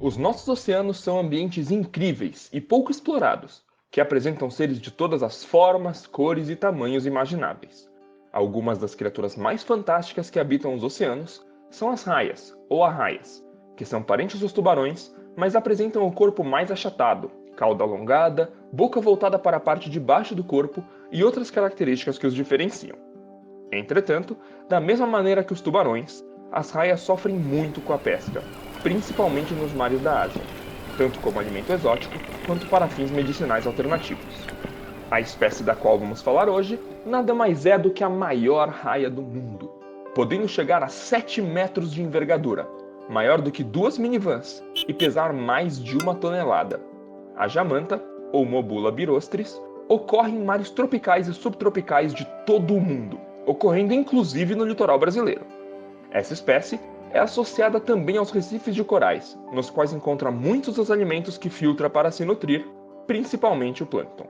Os nossos oceanos são ambientes incríveis e pouco explorados, que apresentam seres de todas as formas, cores e tamanhos imagináveis. Algumas das criaturas mais fantásticas que habitam os oceanos são as raias, ou arraias, que são parentes dos tubarões, mas apresentam o corpo mais achatado, cauda alongada, boca voltada para a parte de baixo do corpo e outras características que os diferenciam. Entretanto, da mesma maneira que os tubarões, as raias sofrem muito com a pesca, principalmente nos mares da Ásia, tanto como alimento exótico quanto para fins medicinais alternativos. A espécie da qual vamos falar hoje nada mais é do que a maior raia do mundo, podendo chegar a 7 metros de envergadura, maior do que 2 minivans e pesar mais de 1 tonelada. A jamanta, ou Mobula birostris, ocorre em mares tropicais e subtropicais de todo o mundo, ocorrendo inclusive no litoral brasileiro. Essa espécie é associada também aos recifes de corais, nos quais encontra muitos dos alimentos que filtra para se nutrir, principalmente o plâncton.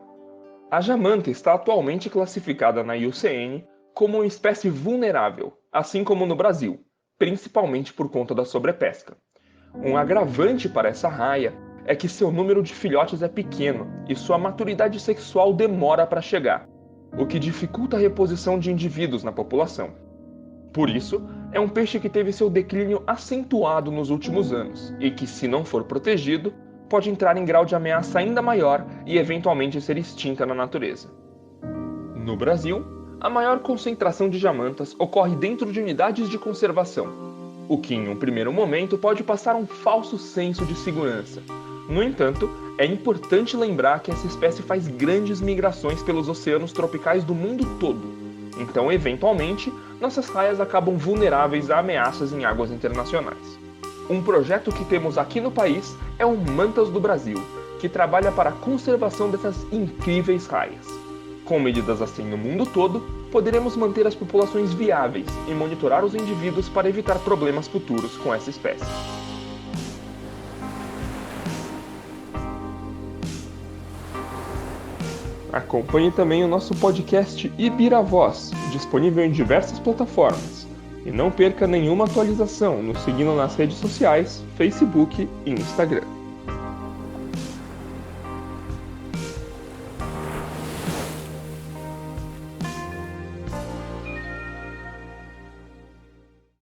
A jamanta está atualmente classificada na IUCN como uma espécie vulnerável, assim como no Brasil, principalmente por conta da sobrepesca. Um agravante para essa raia é que seu número de filhotes é pequeno e sua maturidade sexual demora para chegar, o que dificulta a reposição de indivíduos na população. Por isso, é um peixe que teve seu declínio acentuado nos últimos anos e que, se não for protegido, pode entrar em grau de ameaça ainda maior e eventualmente ser extinta na natureza. No Brasil, a maior concentração de jamantas ocorre dentro de unidades de conservação, o que em um primeiro momento pode passar um falso senso de segurança. No entanto, é importante lembrar que essa espécie faz grandes migrações pelos oceanos tropicais do mundo todo. Então, eventualmente, nossas raias acabam vulneráveis a ameaças em águas internacionais. Um projeto que temos aqui no país é o Mantas do Brasil, que trabalha para a conservação dessas incríveis raias. Com medidas assim no mundo todo, poderemos manter as populações viáveis e monitorar os indivíduos para evitar problemas futuros com essa espécie. Acompanhe também o nosso podcast Ibiravoz, disponível em diversas plataformas. E não perca nenhuma atualização nos seguindo nas redes sociais, Facebook e Instagram.